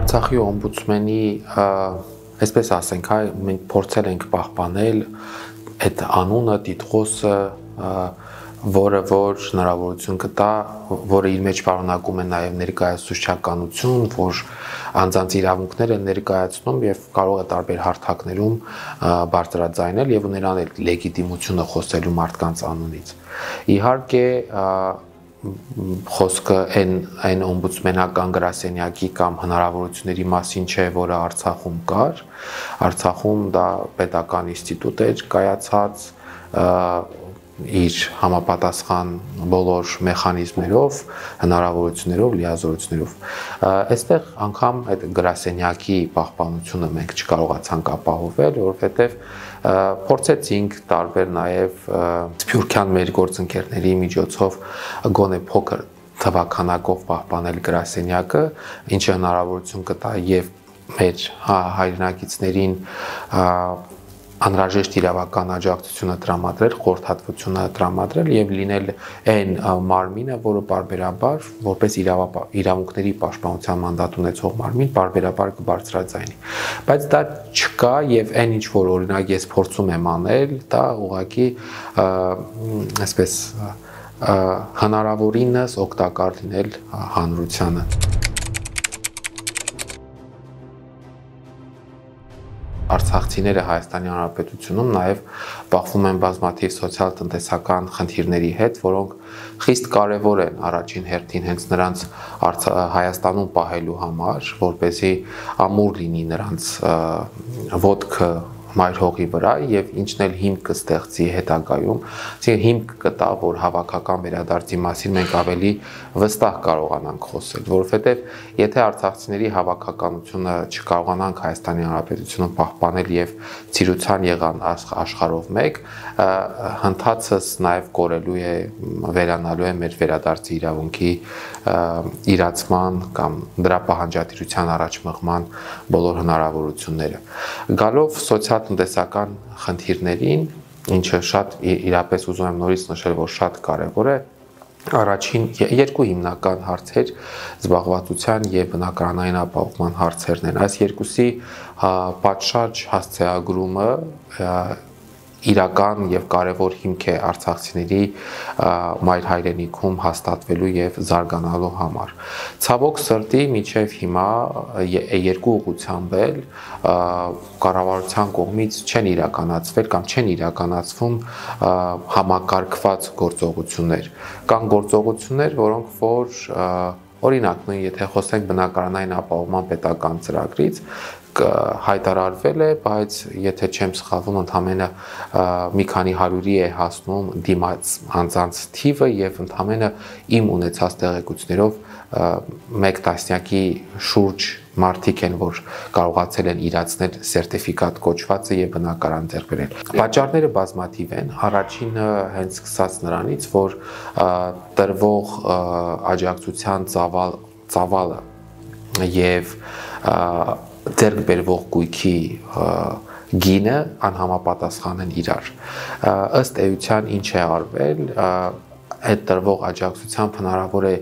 Արցախի օմբուդսմենի, այսպես ասենք, մենք փորձել ենք պահպանել այդ անունը, տիտղոսը, որը որ հնարավորություն կտա, որը իր մեջ պարունակում է նաև ներկայացուցչականություն, որ անձանց իրավունքներ են ներկայացնում եւ կարող է տարբեր հարթակներում բարձրաձայնել եւ ունենալ լեգիտիմությունը խոսելու մարդկանց անունից։ Իհարկե, խոսքը այն օմբուդսմենական գրասենյակի կամ հնարավորությունների մասին չէ, որը Արցախում կար։ Արցախում դա պետական ինստիտուտ էր կայացած իր համապատասխան բոլոր մեխանիզմներով, հնարավորություններով, լիազորություններով։ Այստեղ անգամ այդ գրասենյակի պահպանությունը մենք չկարողացանք ապահովել, որովհետև փորձեցինք տարբեր նաև սփյուռքյան մեր գործընկերների միջոցով գոնե փոքր թվականակով պահպանել գրասենյակը, ինչը հնարավորություն կտա եւ մեր հայրենակիցներին անհրաժեշտ իրավական աջակցությունը տրամադրել, խորհրդատվությունը տրամադրել եւ լինել այն մարմինը, որը պարբերաբար որպես իրավունքների պաշտպանության մանդատ ունեցող մարմին պարբերաբար կբարձրաձայնի։ Բայց դա չկա եւ այն ինչ որ օրինակ ես փորձում եմ անել, դա ուղղակի այսպես հնարավորինս օգտակար լինել հանրությանը։ Արցախցիները Հայաստանի Հանրապետությունում նաև բախվում են բազմաթիվ սոցիալ-տնտեսական խնդիրների հետ, որոնք խիստ կարևոր են առաջին հերթին հենց նրանց Հայաստանում պահելու համար, որպեսզի ամուր լինի նրանց ոտքը մայր հողի վրա եւ ինչն էլ հիմք կստեղծի հետագայում, այսինքն հիմք կտա, որ հավաքական վերադարձի մասին մենք ավելի վստահ կարողանանք խոսել, որովհետեւ եթե արցախցիների հավաքականությունը չկարողանանք Հայաստանի Հանրապետությունում պահպանել եւ ցիրուցան եղան աշխարհով մեկ, հնդածս նաեւ կորելու է, վերանալու է մեր վերադարձի իրավունքի իրացման կամ դրա պահանջատիրության առաջ մղման բոլոր հնարավորությունները։ Գալով սոցիալ-տնտեսական խնդիրներին, ինչը շատ իրապես ուզում եմ նորից նշել, որ շատ կարևոր է, առաջին երկու հիմնական հարցեր զբաղվածության եւ բնակարանային ապահովման հարցերն են։ Այս երկուսի պատշաճ հասցեագրումը իրական եւ կարեւոր հիմք է արցախցիների մայր հայրենիքում հաստատվելու եւ զարգանալու համար։ Ցավոք սրտի մինչեւ հիմա երկու ուղղությամբ էլ կառավարության կողմից չեն իրականացվել կամ չեն իրականացվում համակարգված գործողություններ։ Կան գործողություններ, որոնք որ օրինակ, եթե խոսենք բնակարանային ապահովման պետական ծրագրից, հայտարարվել է, բայց եթե չեմ սխալվում, ընդամենը մի քանի հարյուրի է հասնում դիմաց անձանց թիվը եւ ընդամենը իմ ունեցած տեղեկություններով մեկ տասնյակի շուրջ մարդիկ են, որ կարողացել են իրացնել սերտիֆիկատ կոչվածը եւ բնակարան ձեռք բերել։ Պատճառները բազմաթիվ են։ Առաջինը հենց սկսած նրանից, որ տրվող աջակցության ծավալը եւ ձեռք բերվող գույքի գինը անհամապատասխան են իրար։ Ըստ էության ինչ է արվել, այդ տրվող աջակցությամբ հնարավոր է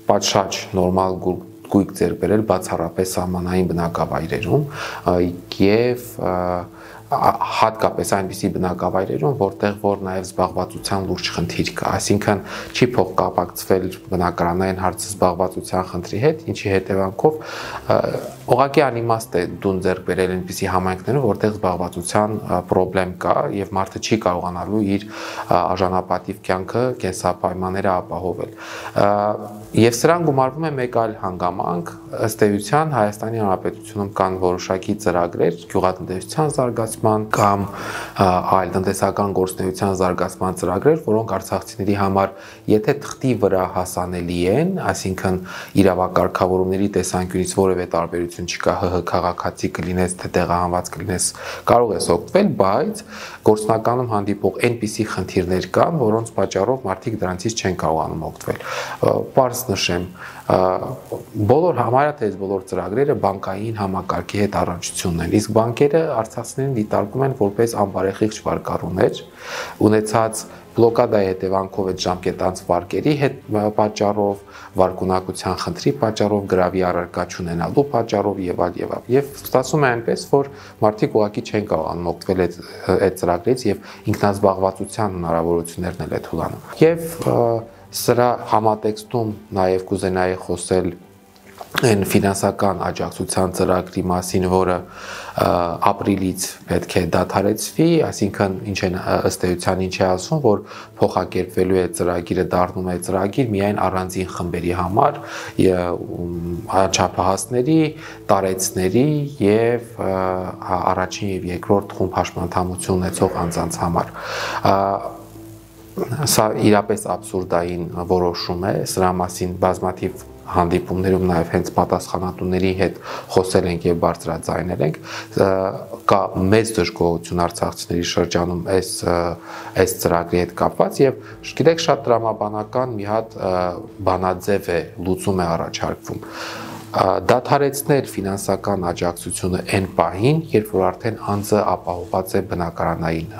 պատշաճ նորմալ գույք ձեռք բերել բացառապես սահմանային բնակավայրերում եւ հատկապես այնպիսի բնակավայրերում, որտեղ որ նաև զբաղվածության լուրջ խնդիր կա, այսինքն չի փոխկապակցվել բնակարանային հարցը զբաղվածության խնդրի հետ, ինչի հետևանքով ուղղակի անիմաստ է դուն ձեռք բերել այնպիսի համայնքներում, որտեղ զբաղվածության խնդրեմ կա եւ մարդը չի կարողանալու իր արժանապատիվ կյանքը կենսապայմանները ապահովել։ Եվ սրան գումարվում է մեկ այլ հանգամանք, ըստ էության Հայաստանի Հանրապետությունում կան որոշակի ծրագրեր գյուղատնտեսության զարգացման կամ այլ տնտեսական գործունեության զարգացման ծրագրեր, որոնք արցախցիների համար եթե թղթի վրա հասանելի են, այսինքն իրավակարգավորումների տեսանկյունից որևէ տարբերություն չկա, ՀՀ քաղաքացի կլինես, թե տեղահանված կլինես, կարող ես օգտվել, բայց գործնականում հանդիպող այնպիսի խնդիրներ կան, որոնց պատճառով մարդիկ դրանցից չեն կարողանում օգտվել։ Պարզ նշեմ, բոլոր համարյա թե բոլոր ծրագրերը բանկային համակարգի հետ առնչություն ունեն, իսկ բանկերը արցախցիներին դիտարկում են որպես անբարեխիղճ վարկառուներ, ունեցած բլոկադայի հետևանքով այդ ժամկետանց վարկերի հետ պատճառով, վարկունակության խնդրի պատճառով, գրավի առարկա չունենալու պատճառով եւ այլ եւ այլ։ Եվ ստացվում է այնպես, որ մարդիկ ուղղակի չեն կարողանում օգտվել այդ ծրագրից եւ ինքնազբաղվածության հնարավորություններն էլ է թուլանում։ Եվ սրա համատեքստում նաեւ կուզենայի խոսել այն ֆինանսական աջակցության ծրագրի մասին, որը ապրիլից պետք է դադարեցվի, այսինքն ինչ են ըստ էության ինչ է ասում, որ փոխակերպվելու է ծրագիրը, դառնում է ծրագիր միայն առանձին խմբերի համար, չափահասների, տարեցների եւ առաջին եւ երկրորդ խումբ հաշմանդամություն ունեցող անձանց համար։ Սա իրապես աբսուրդային որոշում է, սրա մասին բազմաթիվ հանդիպումներում նաև հենց պատասխանատուների հետ խոսել ենք եւ բարձրաձայնել ենք, կա մեծ դժգոհություն արցախցիների շրջանում այս ծրագրի հետ կապված եւ գիտեք շատ տրամաբանական մի հատ բանաձև է, լուծում է առաջարկվում։ Դադարեցնել ֆինանսական աջակցությունը այն պահին, երբ որ արդեն անձը ապահովված է բնակարանային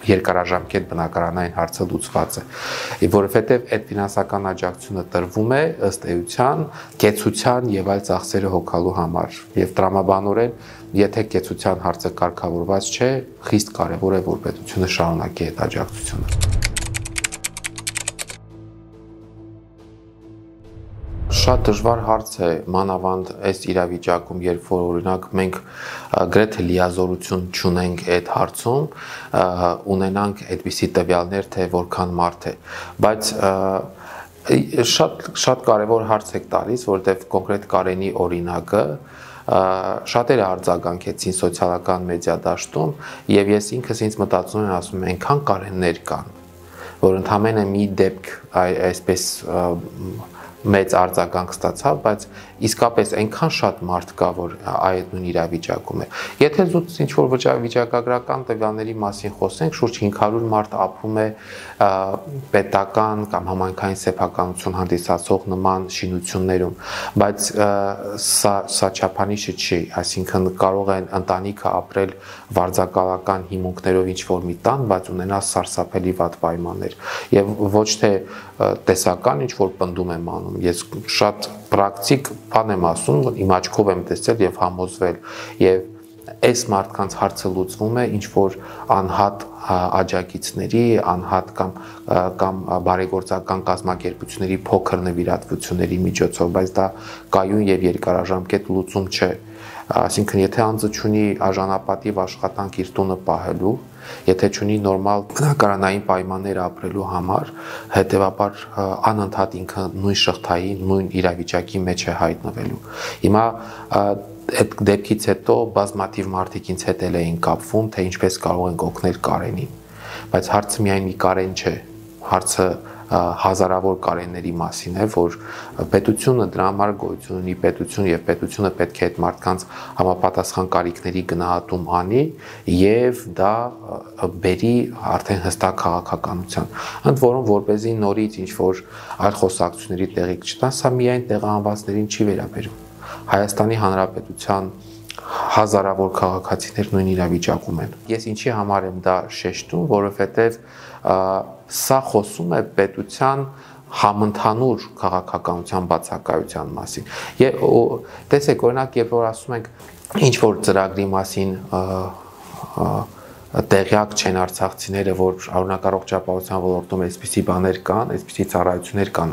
երկարաժամկետ բնակարանային հարցը լուծված է, որովհետև այդ ֆինանսական աջակցությունը տրվում է ըստ էության կեցության եւ այլ ծախսերը հոգալու համար եւ տրամաբանորեն եթե կեցության հարցը կարգավորված չէ, խիստ կարեւոր է որ պետությունը շարունակի այդ աջակցությունը։ Շատ դժվար հարց է մանավանդ այս իրավիճակում, երբ որ օրինակ մենք գրեթե լիազորություն չունենք այդ հարցում, ունենանք այդպիսի տվյալներ, թե որքան մարդ է, բայց շատ կարևոր հարց եք տալիս, որտեղ կոնկրետ Կարենի օրինակը շատերը արձագանքեցին սոցիալական մեդիա դաշտում եւ ես ինքս ինձ մտածում եմ, ասում եմ, այնքան Կարեններ կան, որ ընդհանրապես մի դեպք այսպես մեծ արձագանք ստացավ, բայց իսկապես այնքան շատ մարդ կա, որ այդ նույն իրավիճակում է։ Եթե զուտ ինչ-որ վիճակագրական տվյալների մասին խոսենք, շուրջ 500 մարդ ապրում է պետական կամ համայնքային սեփականություն հանդիսացող նման շինություններում, բայց սա չափանիշը չի, այսինքն կարող են ընտանիքը ապրել վարձակալական հիմունքներով ինչ-որ մի տան, բայց ունենալ սարսափելի վատ պայմաններ, եւ ոչ թե տեսական ինչ-որ պնդում եմ անում, ես շատ պրակտիկ բան եմ ասում, իմ աչքով եմ տեսել եւ համոզվել եւ այս մարդկանց հարցը լուծվում է ինչ որ անհատ աջակիցների, անհատ կամ բարեգործական կազմակերպությունների փոքր նվիրատվությունների միջոցով, բայց դա կայուն եւ երկարաժամկետ լուծում չէ։ Այսինքն եթե անձը ունի արժանապատիվ աշխատանք իր տունը պահելու, եթե ունի նորմալ բնակարանային պայմաններ ապրելու համար, հետեւաբար անընդհատ ինքը նույն շղթայի, նույն իրավիճակի մեջ է հայտնվելու։ Հիմա այդ դեպքից հետո բազմաթիվ մարդիկ ինձ հետ էին կապվում, թե ինչպես կարող ենք օգնել Կարենին, բայց հարցը միայն մի Կարեն չէ, հարցը հազարավոր Կարենների մասին է, որ պետությունը դրա համար գոյություն ունի, պետություն եւ պետությունը պետք է այդ մարդկանց համապատասխան կարիքների գնահատում անի եւ դա բերի արդեն հստակ քաղաքականության։ Ընդ որում որպեսզի նորից ինչ որ այլ խոսակցությունների տեղիք չտան, սա միայն տեղահանվածներին չի վերաբերում։ Հայաստանի Հանրապետության հազարավոր քաղաքացիներ նույն իրավիճակում են։ Ես ինչի համար եմ դա շեշտում, որովհետեւ սա խոսում է պետության համընդհանուր քաղաքականության բացակայության մասին։ Տեսեք, օրինակ, երբ որ ասում ենք ինչ որ ծրագրի մասին տեղյակ չեն արցախցիները, որ առողջապահության ոլորտում այսպիսի բաներ կան, այսպիսի ծառայություններ կան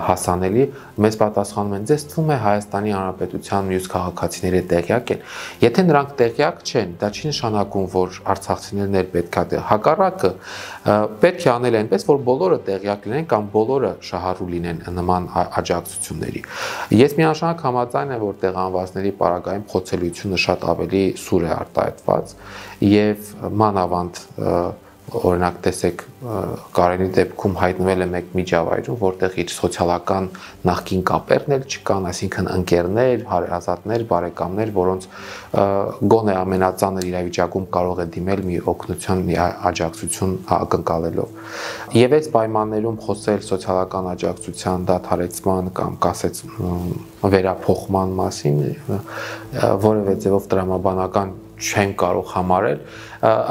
հասանելի, մեզ պատասխանում են, ձեզ թվում է Հայաստանի Հանրապետության մյուս քաղաքացիները տեղյակ են։ Եթե նրանք տեղյակ չեն, դա չի նշանակում, որ արցախցիներն էլ պետք է հակառակը պետք է անել այնպես, որ բոլորը տեղյակ լինեն կամ բոլորը շահառու լինեն նման աջակցությունների։ Ես միանշանակ համաձայն եմ, որ տեղահանվածների պարագայում խոցելիությունը շատ ավելի սուր է արտահայտված եւ մանավանդ օրինակ տեսեք Կարենի դեպքում հայտնվել է մեկ միջավայրում, որտեղ իր սոցիալական նախկին կապերն էլ չկան, այսինքն ընկերներ, հարազատներ, բարեկամներ, որոնց գոնե ամենածանր իրավիճակում կարող է դիմել մի օգնության, մի աջակցություն ակնկալելով։ Եվ այս պայմաններում խոսել սոցիալական աջակցության դադարեցման կամ կասեց վերափոխման մասին որևէ ձևով տրամաբանական չեն կարող համարել,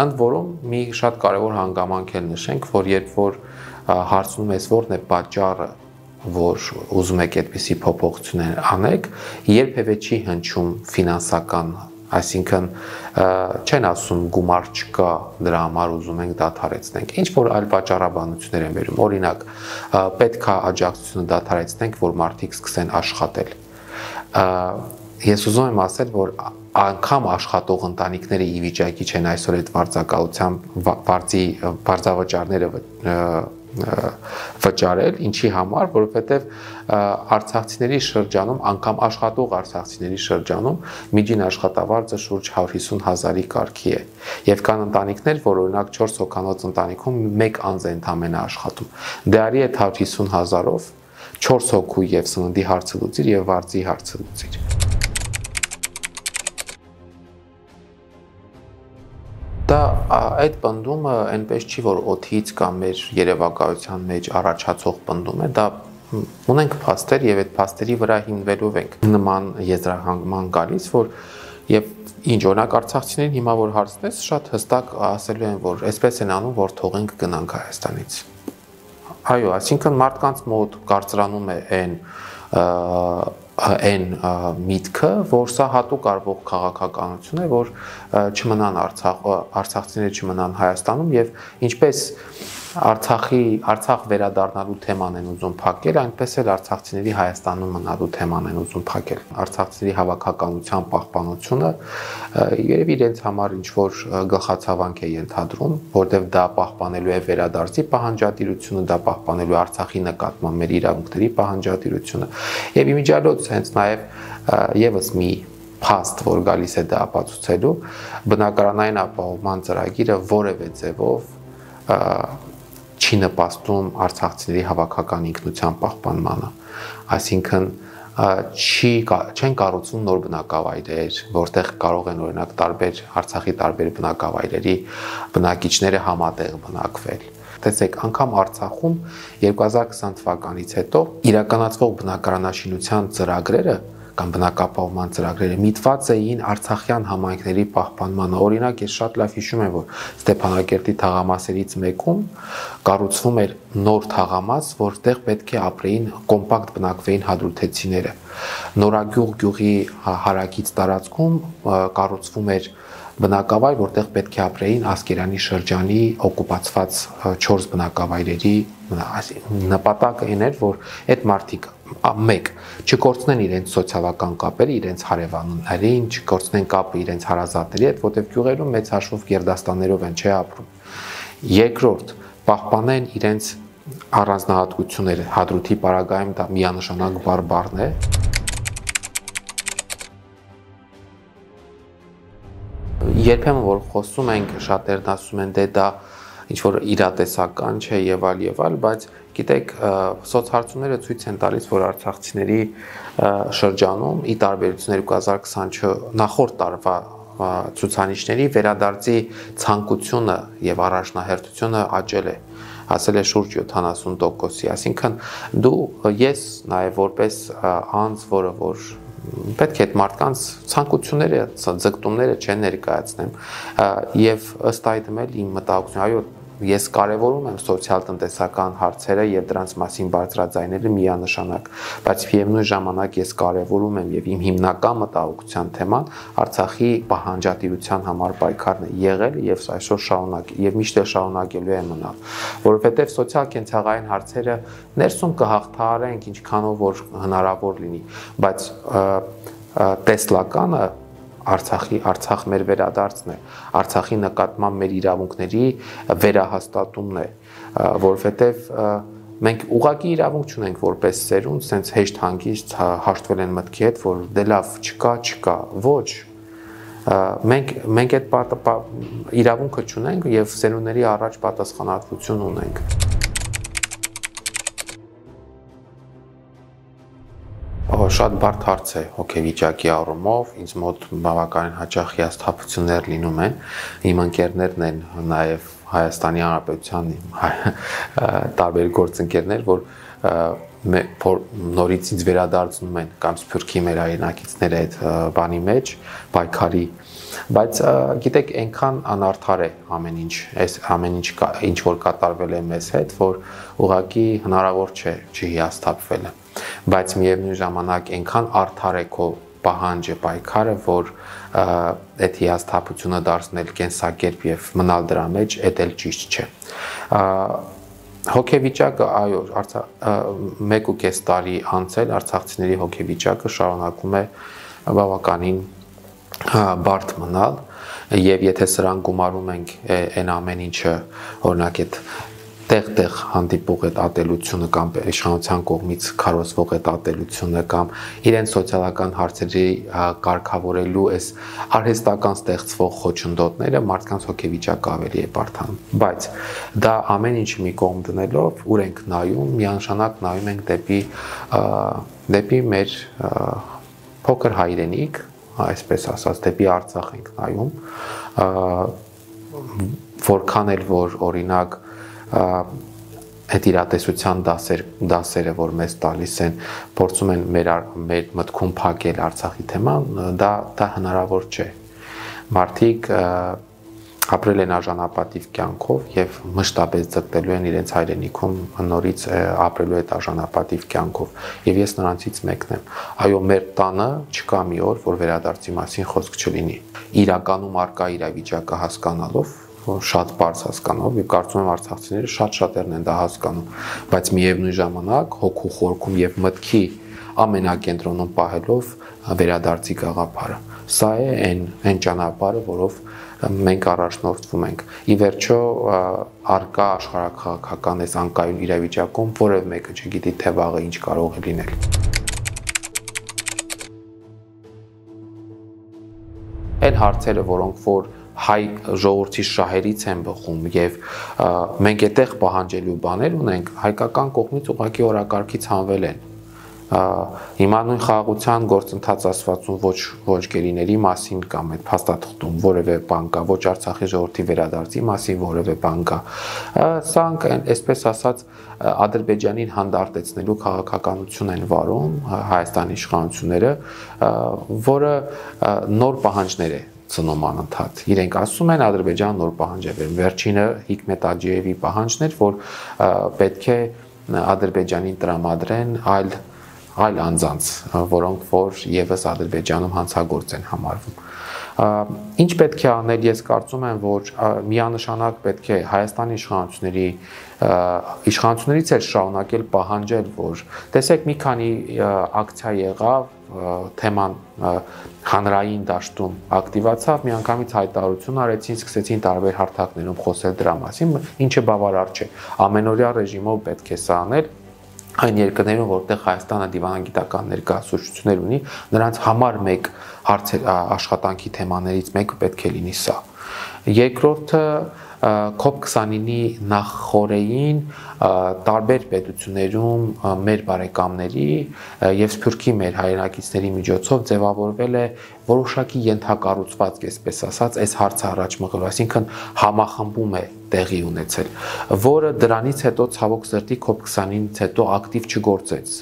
ընդ որում մի շատ կարևոր հանգամանք էլ նշենք, որ երբ որ հարցնում ես որն է պատճառը, որ ուզում եք այդպիսի փոփոխություններ անեք, երբևէ չի հնչում ֆինանսական, այսինքն չեն ասում գումար չկա, դրա համար ուզում ենք դադարեցնենք։ Ինչ որ այլ պատճառաբանություններ են վերում, օրինակ, պետք է աջակցությունը դադարեցնենք, որ մարդիկ սկսեն աշխատել։ Ես ուզում եմ ասել, որ անգամ աշխատող ընտանիքները ի վիճակի չեն այսօր այդ վարձավճարները վճարել, ինչի համար, որովհետև արցախցիների շրջանում, անգամ աշխատող արցախցիների շրջանում միջին աշխատավարձը շուրջ 150,000-ի կարգի է։ Եվ կան ընտանիքներ, որ օրինակ 4 հոգանոց ընտանիքում մեկ անձ է ընդամենը աշխատում։ Դե արի այդ 150,000-ով 4 հոգու եւ սննդի հարցը լուծիր եւ վարձի հարցը լուծիր։ Դա այդ պնդումը այնպես չի, որ օդից կամ մեր երևակայության մեջ առաջացող պնդում է, դա ունենք փաստեր եւ այդ փաստերի վրա հիմնվելով ենք նման եզրահանգման գալիս, որ եւ ինչ օրինակ արցախցիներին հիմա որ հարցնես, շատ հստակ ասելու են, որ այսպես են անում, որ թողենք գնանք Հայաստանից։ Այո, այսինքն մարդկանց մոտ կարծրանում է այն միտքը, որ սա հատուկ արվող քաղաքականություն է, որ չմնան արցախցիները չմնան Հայաստանում եւ ինչպես Արցախ վերադառնալու թեման են ուզում փակել, այնպես էլ արցախցիների Հայաստանում մնալու թեման են ուզում փակել։ Արցախցիների հավաքականության պահպանությունը երևի իրենց համար ինչ որ գլխացավանք է ենթադրում, որտեղ դա պահպանելու է վերադարձի պահանջատիրությունը, դա պահպանելու Արցախի նկատմամբ մեր իրավունքների պահանջատիրությունը։ Եվ իմիջիալոց հենց նաև եւս մի փաստ, որ գալիս է դա ապացուցելու, բնակարանային ապահովման ծրագիրը որևէ ձևով չի նպաստում արցախցիների հավաքական ինքնության պահպանմանը, այսինքն չեն կառուցվում նոր բնակավայրեր, որտեղ կարող են օրինակ Արցախի տարբեր բնակավայրերի բնակիչները համատեղ բնակվել։ Տեսեք, անգամ Արցախում 2020 թվականից հետո իրականացվող բնակարանաշինության ծրագրերը կամ բնակապահովման ծրագրերը միտված էին արցախյան համայնքների պահպանմանը։ Օրինակ, ես շատ լավ հիշում եմ, որ Ստեփանակերտի թաղամասերից մեկում կառուցվում էր նոր թաղամաս, որտեղ պետք է ապրեին կոմպակտ բնակվեին հադրութեցիները։ Նորագյուղ գյուղի հարակից տարածքում կառուցվում էր բնակավայր, որտեղ պետք է ապրեին Ասկերանի շրջանի օկուպացված 4 բնակավայրերի նպատակը այն էր, որ այդ մարդիկ մեկ չկորցնեն իրենց սոցիալական կապերը իրենց հարևաններին, չկորցնեն կապը իրենց հարազատների հետ, որտեղ գյուղերում մեծ հաշվով գերդաստաններով են չէ ապրում։ Երկրորդ, պահպանեն իրենց առանձնահատկությունները, հադրութի պարագայում դա միանշանակ բառն է։ Երբեմն որ խոսում ենք, շատերն ասում են դե դա ինչ որ իրատեսական չէ եւ այլ, բայց գիտեք, սոցհարցումները ցույց են տալիս, որ արցախցիների շրջանում ի տարբերություն 2024 նախորդ տարվա ցուցանիշների վերադարձի ցանկությունը եւ առաջնահերթությունը աճել է, ասել է շուրջ 70%-ի, այսինքն ես նաեւ որպես անձ, որը որ պետք է այդ մարդկանց ցանկությունները, ձգտումները չեն ներկայացնեմ եւ ըստ այդմ էլ իմ մտահոգությունը, այո, ես կարևորում եմ սոցիալ-տնտեսական հարցերը եւ դրանց մասին բարձրաձայնելը միանշանակ, բայց միևնույն ժամանակ ես կարևորում եմ եւ իմ հիմնական մտահոգության թեման Արցախի պահանջատիրության համար պայքարն է եղել եւ այսօր շարունակ եւ միշտ շարունակելու է մնալ, որովհետեւ սոցիալ-կենցաղային հարցերը ներսում կհաղթահարենք ինչքանով որ հնարավոր լինի, բայց տեսլականը Արցախ մեր վերադարձն է, Արցախի նկատմամբ մեր իրավունքների վերահաստատումն է, որովհետև մենք ուղղակի իրավունք չունենք որպես սերունդ, սենց հեշտ հանգիստ հաշտվել են մտքի հետ, որ դե լավ չկա, ոչ, մենք այդ իրավունքը չունենք եւ սերունդների առաջ պատասխանատվություն ունենք։ Շատ բարդ հարց է հոգեվիճակի առումով, ինձ մոտ բավականին հաճախ հիասթափություններ լինում են, իմ ընկերներն են նաև Հայաստանի Հանրապետության տարբեր գործընկերներ, որ նորից ինձ վերադարձնում են կամ Սփյուռքի մեր հայրենակիցները այդ բանի մեջ, պայքարի բայց գիտեք, այնքան անարդար է ամեն ինչ, այս ամեն ինչ որ կատարվել է մեզ հետ, որ ուղղակի հնարավոր չէ չհիասթափվելը, բայց միևնույն ժամանակ այնքան արդար է քո պահանջը, պայքարը, որ այդ հիասթափությունը դարձնել կենսակերպ եւ մնալ դրա մեջ, դա էլ ճիշտ չէ։ Հոգեվիճակը, այո, 1.5 տարի անցել արցախցիների հոգեվիճակը շարունակում է բավականին բարդ մնալ, եւ եթե սրան գումարում ենք այն ամեն ինչը, օրինակ այդ տեղ հանդիպող այդ ատելությունը կամ իշխանության կողմից քարոզվող այդ ատելությունը կամ իրենց սոցիալական հարցերի կարգավորելու այս արհեստական ստեղծվող խոչընդոտները մարդկանց հոգեվիճակը ավելի է բարդանում, բայց դա ամեն ինչը մի կողմ դնելով ուր ենք նայում, միանշանակ նայում ենք դեպի մեր փոքր հայրենիք, այսպես ասած, դեպի Արցախ ենք նայում, որքան էլ որ օրինակ այդ իրատեսության դասերը, որ մեզ տալիս են, փորձում են մեր մտքում փակել Արցախի թեման, դա հնարավոր չէ։ Մարդիկ ապրել են արժանապատիվ կյանքով եւ մշտապես ձգտելու են իրենց հայրենիքում նորից ապրելու այդ արժանապատիվ կյանքով եւ ես նրանցից մեկն եմ։ Այո, մեր տանը չկա մի օր, որ վերադարձի մասին խոսք չլինի։ Իրականում արկա իրավիճակը հասկանալով, շատ բարձ հասկանալով, եւ կարծում եմ արցախցիները շատ-շատերն են դա հասկանում, բայց միևնույն ժամանակ հոգու խորքում եւ մտքի ամենակենտրոնում պահելով վերադարձի գաղափարը։ Սա է այն ճանապարհը, որով մենք առաջնորդվում ենք։ Ի վերջո արկա աշխարհաքաղաքական այս անկայուն իրավիճակում որևէ մեկը չգիտի թե վաղը ինչ կարող է լինել։ Այն հարցերը, որոնք որ հայ ժողովրդի շահերից են բխում եւ մենք այդտեղ պահանջելու բաներ ունենք, հայկական կողմից ուղղակի օրակարգից հանվել են։ Հիմա նույն խաղաղության գործընթաց ասվածում ոչ գերիների մասին կամ այդ փաստաթղթում որևէ բան կա, ոչ Արցախի ժողովրդի վերադարձի մասին որևէ բան կա։ Սրանք այսպես ասած Ադրբեջանին հանդարտեցնելու քաղաքականություն են վարում Հայաստանի իշխանությունները, որը նոր պահանջներ է ծնում անընդհատ։ Իրենք ասում են Ադրբեջանը նոր պահանջ է վերում։ Վերջինը Հիկմետ Աջիևի պահանջն էր, որ պետք է Ադրբեջանին տրամադրեն այլ անձանց, որոնք որ եւս Ադրբեջանում հանցագործ են համարվում։ Ինչ պետք է անել, ես կարծում եմ, որ միանշանակ պետք է Հայաստանի իշխանություններից էլ շարունակել պահանջել, որ տեսեք մի քանի ակցիա եղավ, թեման հանրային դաշտում ակտիվացավ, միանգամից հայտարարություն արեցին, սկսեցին տարբեր հարթակներում խոսել դրա մասին, ինչը բավարար չէ։ Ամենօրյա ռեժիմով պետք է սա անել, այն երկրներում, որտեղ Հայաստանը դիվանագիտական ներկայացուցիչներ ունի, նրանց համար մեկ աշխատանքի թեմաներից մեկը պետք է լինի սա։ Երկրորդը COP29-ի նախորեին տարբեր պետություններում մեր բարեկամների եւ Սփյուռքի մեր հայրենակիցների միջոցով ձևավորվել է որոշակի ենթակառուցվածք, այսպես ասած, այս հարցը առաջ մղելու, այսինքն համախմբում է տեղի ունեցել, որը դրանից հետո ցավոք սրտի COP29-ից հետո ակտիվ չգործեց։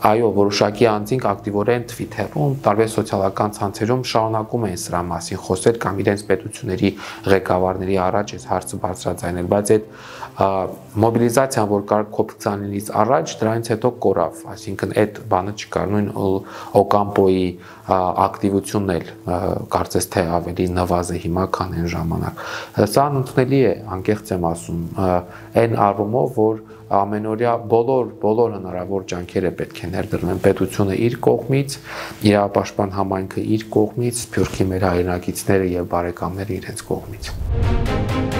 Այո, որոշակի անձինք ակտիվորեն Twitter-ում, տարբեր սոցիալական ցանցերում շարունակում են սրա մասին խոսել կամ իրենց պետությունների ղեկավարների առաջ այս հարցը բարձրաձայնել, բայց այդ մոբիլիզացիան, որ կար COP29-ից առաջ, դրանից հետո կորավ, այսինքն այդ բանը չկար, նույն Օկամպոյի ակտիվությունն էլ կարծես թե ավելի նվազ է հիմա, քան այն ժամանակ։ Սա անընդունելի է, անկեղծ եմ ասում, այն առումով, որ ամենօրյա բոլոր հնարավոր ջանքերը պետք է ներդրվեն, պետությունը իր կողմից, իրավապաշտպան համայնքը իր կողմից, Սփյուռքի մեր հայրենակիցները եւ բարեկամները իրենց կողմից։